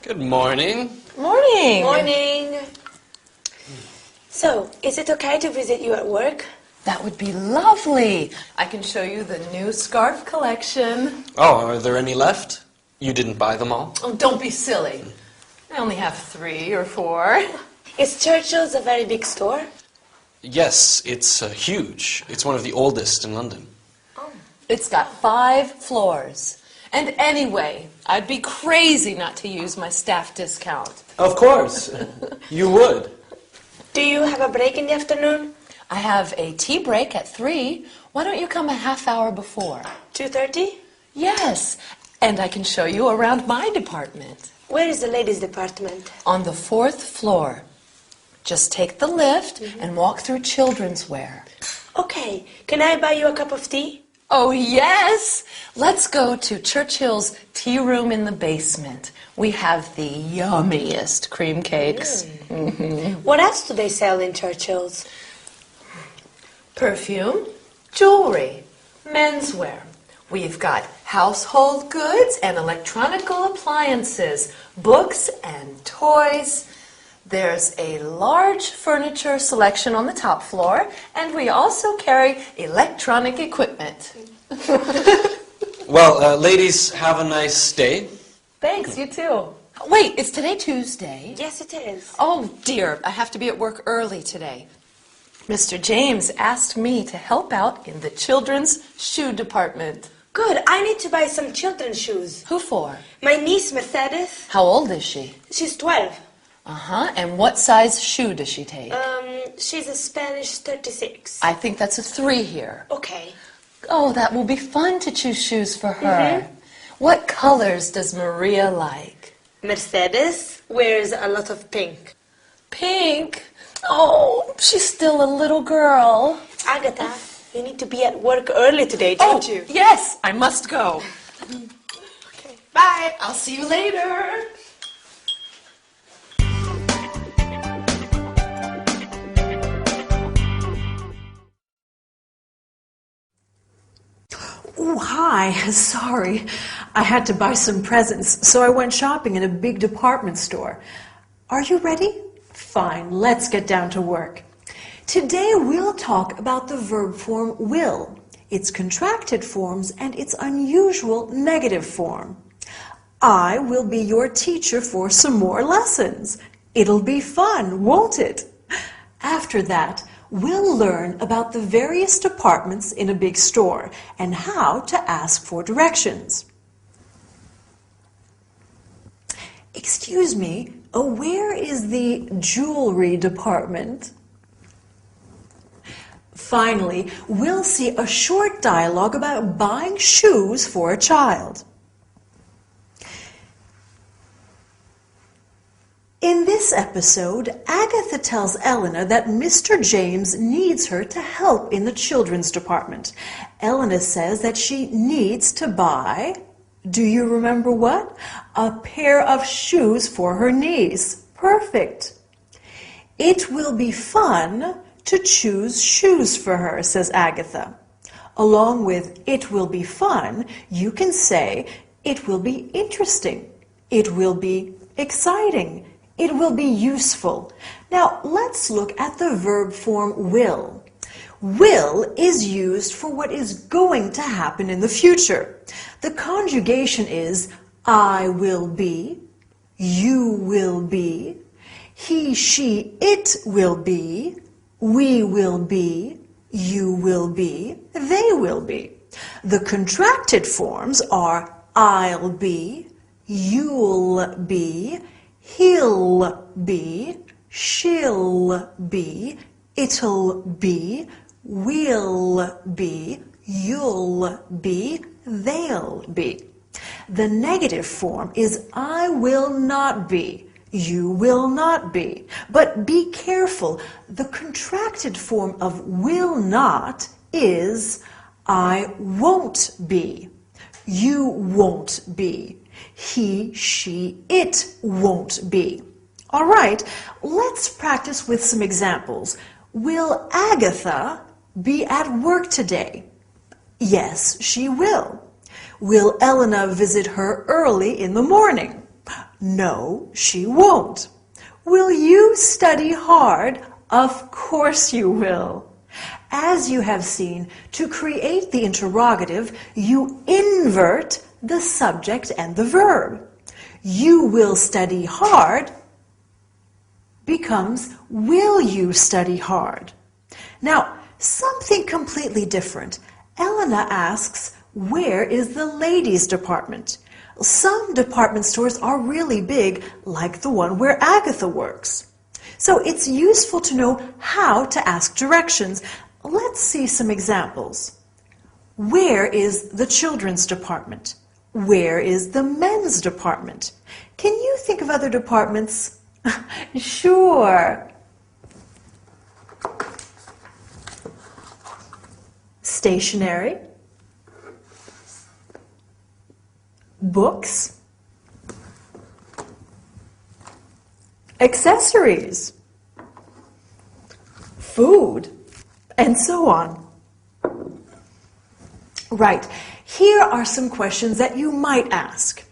Good morning. Morning. Morning. So, is it okay to visit you at work? That would be lovely. I can show you the new scarf collection. Oh, are there any left? You didn't buy them all? Oh, don't be silly. I only have 3 or 4. Is Churchill's a very big store? Yes, it's huge. It's one of the oldest in London. Oh. It's got 5 floors. And anyway, I'd be crazy not to use my staff discount. Of course. You would. Do you have a break in the afternoon? I have a tea break at 3. Why don't you come a half hour before? 2:30? Yes, and I can show you around my department. Where is the ladies' department? On the 4th floor. Just take the lift and walk through children's wear. Okay, can I buy you a cup of tea? Oh, yes! Let's go to Churchill's tea room in the basement. We have the yummiest cream cakes. What else do they sell in Churchill's? Perfume, jewelry, menswear. We've got household goods and electronical appliances, books and toys. There's a large furniture selection on the top floor, and we also carry electronic equipment. Well, ladies, have a nice day. Thanks, you too. Wait, is today Tuesday? Yes, it is. Oh, dear, I have to be at work early today. Mr. James asked me to help out in the children's shoe department. Good, I need to buy some children's shoes. Who for? My niece, Mercedes, How old is she? she's 12. Uh-huh, and what size shoe does she take? She's a Spanish 36. I think that's a 3 here. Okay. Oh, that will be fun to choose shoes for her. What colors does Maria like? Mercedes wears a lot of pink. Pink? Oh, she's still a little girl. Agatha, you need to be at work early today, don't you? Yes, I must go. Okay. Bye, I'll see you later. Oh, hi. Sorry. I had to buy some presents, so I went shopping in a big department store. Are you ready? Fine, let's get down to work. Today we'll talk about the verb form will, its contracted forms, and its unusual negative form. I will be your teacher for some more lessons. It'll be fun, won't it? After that, we'll learn about the various departments in a big store and how to ask for directions. Excuse me, where is the jewelry department? Finally, we'll see a short dialogue about buying shoes for a child. In this episode, Agatha tells Elena that Mr. James needs her to help in the children's department. Elena says that she needs to buy, do you remember what? A pair of shoes for her niece. Perfect. It will be fun to choose shoes for her, says Agatha. Along with it will be fun, you can say it will be interesting. It will be exciting. It will be useful. Now, let's look at the verb form will. Will is used for what is going to happen in the future. The conjugation is I will be, you will be, he, she, it will be, we will be, you will be, they will be. The contracted forms are I'll be, you'll be, he'll be, she'll be, it'll be, we'll be, you'll be, they'll be. The negative form is I will not be, you will not be. But be careful, the contracted form of will not is I won't be, you won't be, he, she, it won't be. All right, let's practice with some examples. Will Agatha be at work today? Yes, she will. Will Elena visit her early in the morning? No, she won't. Will you study hard? Of course you will. As you have seen, to create the interrogative, you invert the subject and the verb. You will study hard becomes will you study hard. Now, something completely different. Elena asks, where is the ladies' department? Some department stores are really big, like the one where Agatha works. So it's useful to know how to ask directions. Let's see some examples. Where is the children's department? Where is the men's department? Can you think of other departments? Sure. Stationery, books, accessories, food, and so on. Right, here are some questions that you might ask.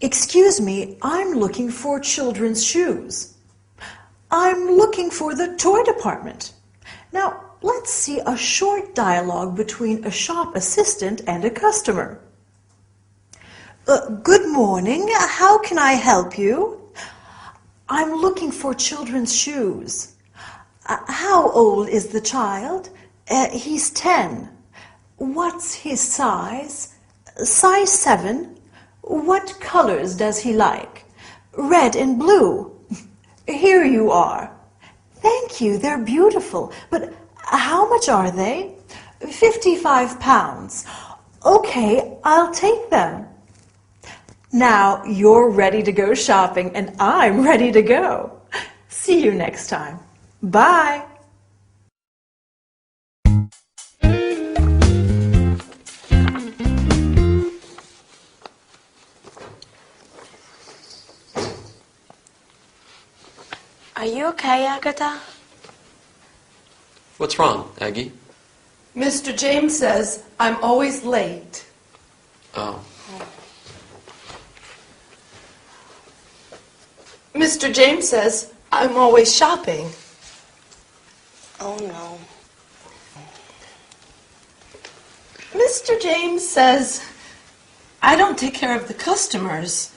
Excuse me, I'm looking for children's shoes. I'm looking for the toy department. Now, let's see a short dialogue between a shop assistant and a customer. Good morning, how can I help you? I'm looking for children's shoes. How old is the child? He's 10. What's his size? Size 7. What colors does he like? Red and blue. Here you are. Thank you, they're beautiful. But how much are they? 55 pounds. Okay, I'll take them. Now you're ready to go shopping and I'm ready to go. See you next time. Bye. Are you okay, Agatha? What's wrong, Aggie? Mr. James says I'm always late. Oh. Mr. James says I'm always shopping. Oh, no. Mr. James says I don't take care of the customers.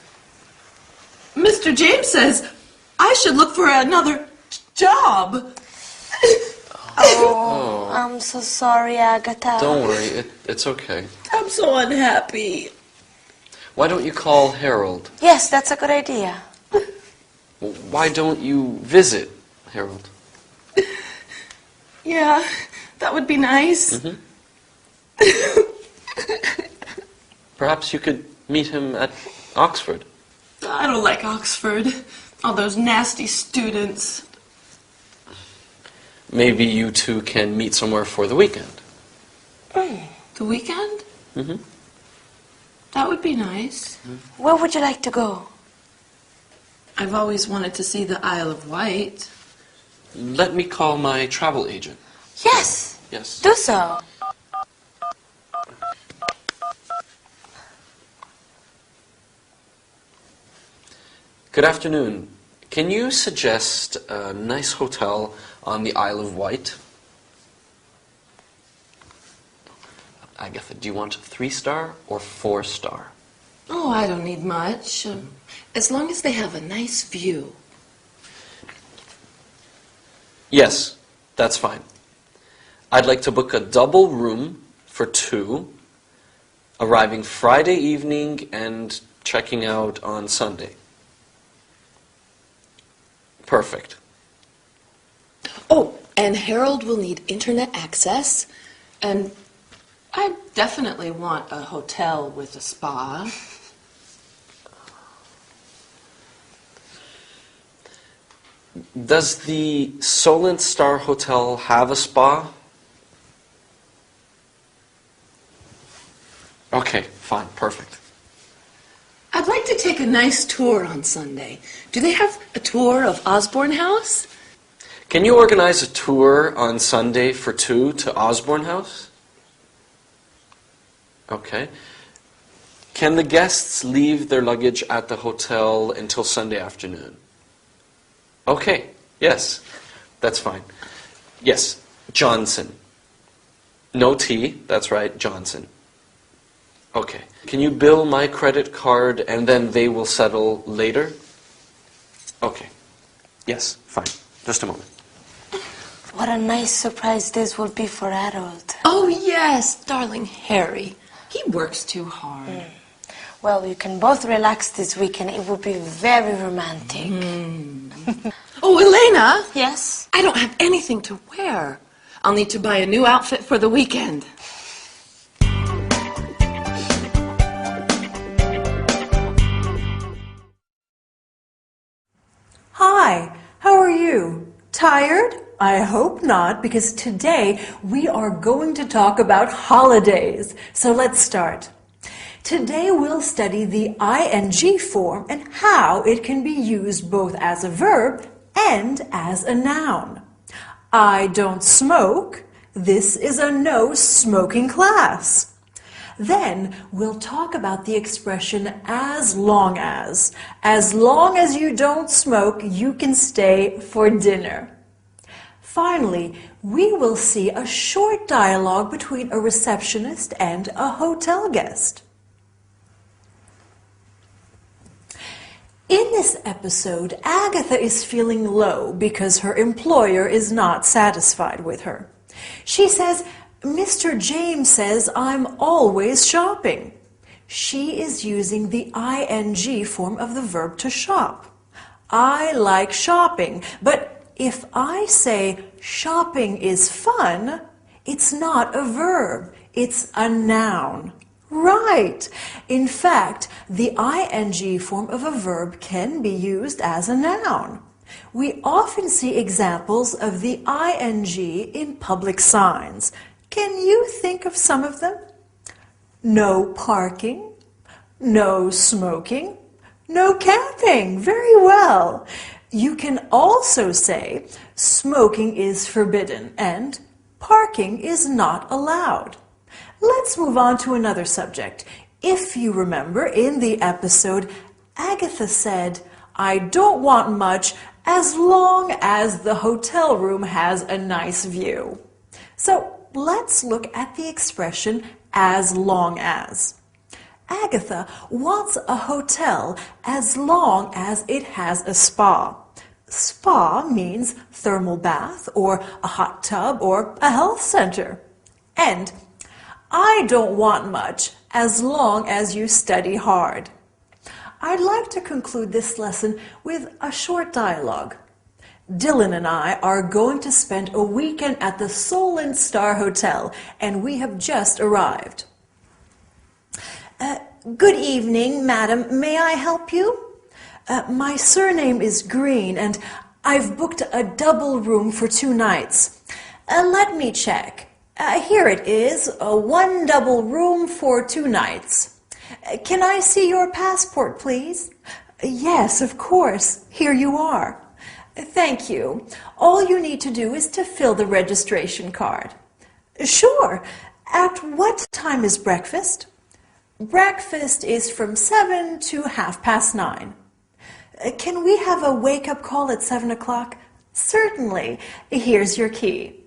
Mr. James says I should look for another job. Oh, I'm so sorry, Agatha. Don't worry, it's okay. I'm so unhappy. Why don't you call Harold? Yes, that's a good idea. Why don't you visit Harold? Yeah, that would be nice. Perhaps you could meet him at Oxford. I don't like Oxford. All those nasty students. Maybe you two can meet somewhere for the weekend. The weekend? Mm-hmm. That would be nice. Where would you like to go? I've always wanted to see the Isle of Wight. Let me call my travel agent. Yes. Yes. Do so. Good afternoon. Can you suggest a nice hotel on the Isle of Wight? Agatha, do you want 3-star or 4-star? Oh, I don't need much. As long as they have a nice view. Yes, that's fine. I'd like to book a double room for 2, arriving Friday evening and checking out on Sunday. Perfect. Oh, and Harold will need internet access. And I definitely want a hotel with a spa. Does the Solent Star Hotel have a spa? Okay, fine, perfect. I'd like to take a nice tour on Sunday. Do they have a tour of Osborne House? Can you organize a tour on Sunday for 2 to Osborne House? Okay. Can the guests leave their luggage at the hotel until Sunday afternoon? Okay, yes, that's fine. Yes, Johnson. No T, that's right, Johnson. Okay. Can you bill my credit card and then they will settle later? Okay. Yes, fine. Just a moment. What a nice surprise this will be for Harold. Oh, yes, darling Harry. He works too hard. Well, you can both relax this weekend. It will be very romantic. Oh, Elena. Yes? I don't have anything to wear. I'll need to buy a new outfit for the weekend. Hi, how are you? Tired? I hope not, because today we are going to talk about holidays. So let's start. Today we'll study the ing form and how it can be used both as a verb and as a noun. I don't smoke. This is a no smoking class. Then we'll talk about the expression as long as. As long as you don't smoke, you can stay for dinner. Finally, we will see a short dialogue between a receptionist and a hotel guest. In this episode, Agatha is feeling low because her employer is not satisfied with her. She says, Mr. James says I'm always shopping. She is using the ing form of the verb to shop. I like shopping, but if I say shopping is fun, it's not a verb, it's a noun. Right. In fact, the ing form of a verb can be used as a noun. We often see examples of the ing in public signs. Can you think of some of them? No parking, no smoking, no camping. Very well. You can also say smoking is forbidden and parking is not allowed. Let's move on to another subject. If you remember, in the episode, Agatha said, I don't want much as long as the hotel room has a nice view. So let's look at the expression as long as. Agatha wants a hotel as long as it has a spa. Spa means thermal bath or a hot tub or a health center. And I don't want much as long as you study hard. I'd like to conclude this lesson with a short dialogue. Dylan and I are going to spend a weekend at the Solent Star Hotel, and we have just arrived. Good evening, madam. May I help you? My surname is Green, and I've booked a double room for 2 nights. Let me check. Here it is, 1 double room for 2 nights. Can I see your passport, please? Yes, of course. Here you are. Thank you. All you need to do is to fill the registration card. Sure. At what time is breakfast? Breakfast is from 7 to 9:30. Can we have a wake-up call at 7 o'clock? Certainly. Here's your key.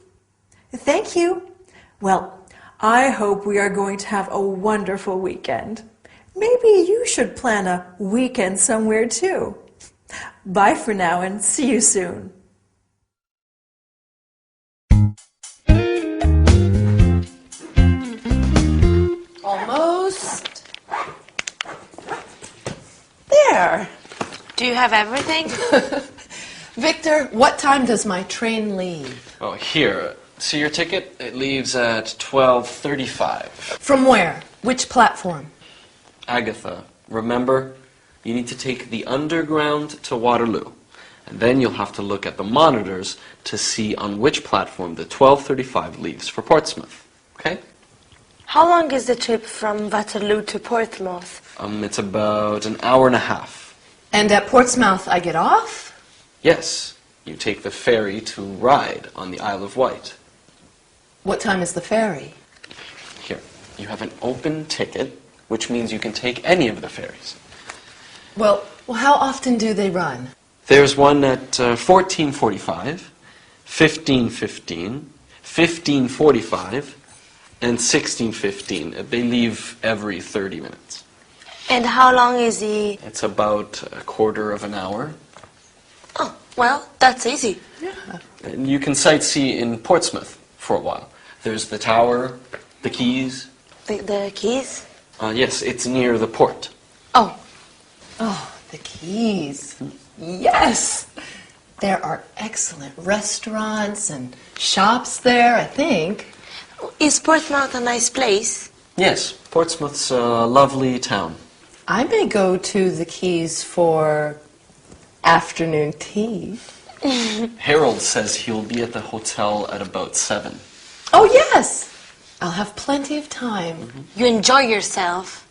Thank you. Well, I hope we are going to have a wonderful weekend. Maybe you should plan a weekend somewhere too. Bye for now and see you soon. Almost. There. Do you have everything? Victor, what time does my train leave? Oh, here. See your ticket? It leaves at 12:35. From where? Which platform? Agatha, remember, you need to take the underground to Waterloo. And then you'll have to look at the monitors to see on which platform the 12:35 leaves for Portsmouth. Okay? How long is the trip from Waterloo to Portsmouth? It's about an hour and a half. And at Portsmouth I get off? Yes, you take the ferry to Ryde on the Isle of Wight. What time is the ferry? Here, you have an open ticket. which means you can take any of the ferries. Well, how often do they run? There's one at 14:45, 15:15, 15:45, and 16:15. They leave every 30 minutes. And how long is the... It's about a quarter of an hour. Oh, well, that's easy. And you can sightsee in Portsmouth for a while. There's the tower, the quays. The keys? Yes, it's near the port. Oh, Oh, the Keys. Yes! There are excellent restaurants and shops there, I think. is Portsmouth a nice place? Yes, Portsmouth's a lovely town. I may go to the Keys for afternoon tea. Harold says he'll be at the hotel at about 7. Oh, yes! I'll have plenty of time. You enjoy yourself.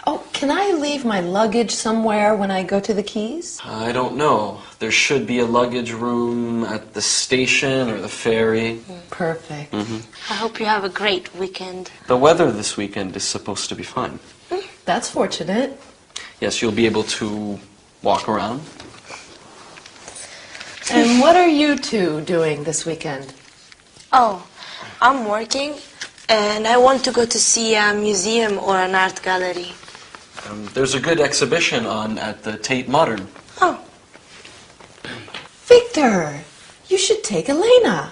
Oh, can I leave my luggage somewhere when I go to the Keys? I don't know. There should be a luggage room at the station or the ferry. Perfect. I hope you have a great weekend. The weather this weekend is supposed to be fine. That's fortunate. Yes, you'll be able to walk around. And what are you two doing this weekend? Oh, I'm working and I want to go to see a museum or an art gallery. There's a good exhibition on at the Tate Modern. Oh, Victor, you should take Elena.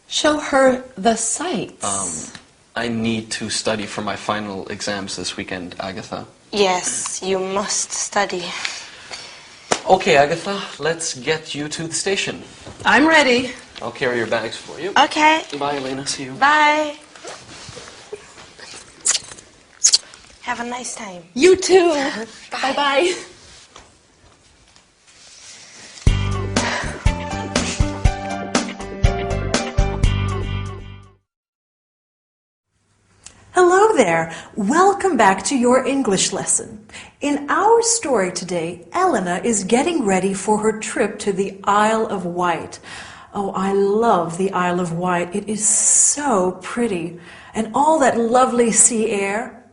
Show her the sights. I need to study for my final exams this weekend, Agatha. yes, you must study. Okay, Agatha, let's get you to the station. I'm ready. I'll carry your bags for you. Okay, Bye, Elena. See you. bye. Have a nice time. You too. Bye-bye. Hello there. Welcome back to your English lesson. In our story today, Elena is getting ready for her trip to the Isle of Wight. Oh, I love the Isle of Wight. It is so pretty. And all that lovely sea air.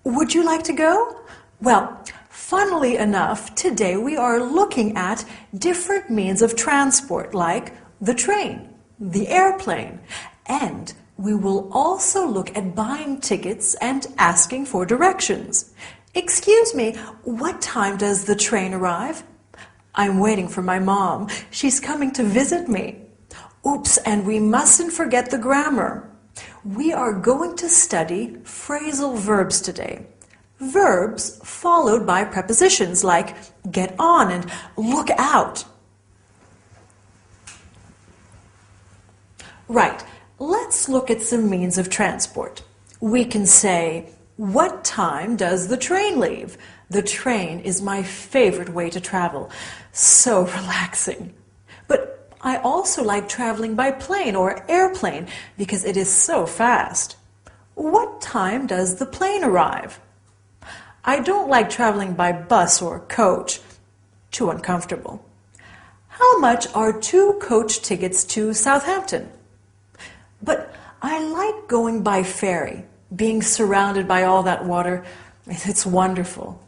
Would you like to go? Well, funnily enough, today we are looking at different means of transport, like the train, the airplane, and we will also look at buying tickets and asking for directions. Excuse me, what time does the train arrive? I'm waiting for my mom. She's coming to visit me. Oops, and we mustn't forget the grammar. We are going to study phrasal verbs today. Verbs followed by prepositions like get on and look out. Right. Let's look at some means of transport. We can say, what time does the train leave? The train is my favorite way to travel. So relaxing. But I also like traveling by plane or airplane because it is so fast. What time does the plane arrive? I don't like traveling by bus or coach. Too uncomfortable. How much are 2 coach tickets to Southampton? But I like going by ferry, being surrounded by all that water. It's wonderful.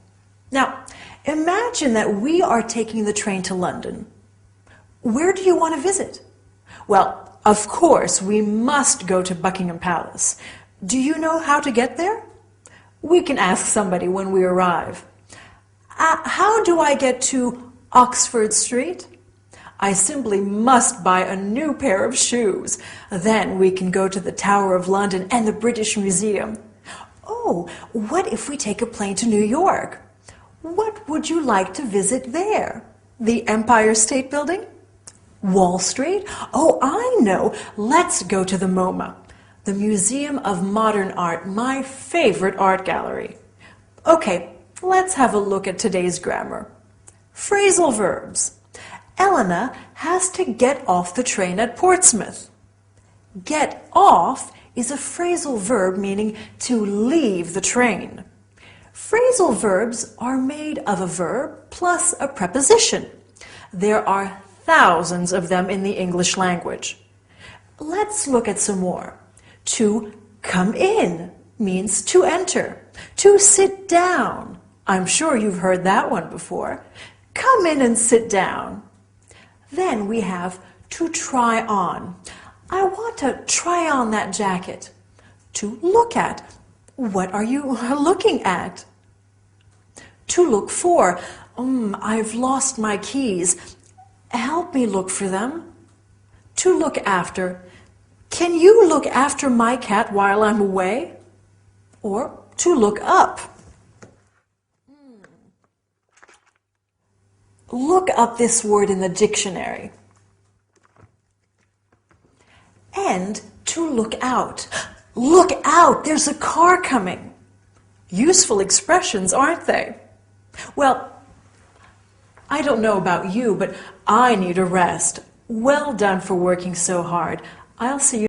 Now, imagine that we are taking the train to London. Where do you want to visit? Well, of course, we must go to Buckingham Palace. Do you know how to get there? We can ask somebody when we arrive. How do I get to Oxford Street? I simply must buy a new pair of shoes. Then we can go to the Tower of London and the British Museum. Oh, what if we take a plane to New York? What would you like to visit there? The Empire State Building? Wall Street? Oh, I know. Let's go to the MoMA, the Museum of Modern Art, my favorite art gallery. Okay, let's have a look at today's grammar. Phrasal verbs. Elena has to get off the train at Portsmouth. Get off is a phrasal verb meaning to leave the train. Phrasal verbs are made of a verb plus a preposition. There are thousands of them in the English language. Let's look at some more. To come in means to enter. To sit down. I'm sure you've heard that one before. Come in and sit down. Then we have to try on. I want to try on that jacket. To look at. What are you looking at? To look for. I've lost my keys. Help me look for them. To look after. Can you look after my cat while I'm away? Or to look up. Look up this word in the dictionary. And to look out. Look out, there's a car coming. Useful expressions, aren't they? Well, I don't know about you, but I need a rest. Well done for working so hard. I'll see you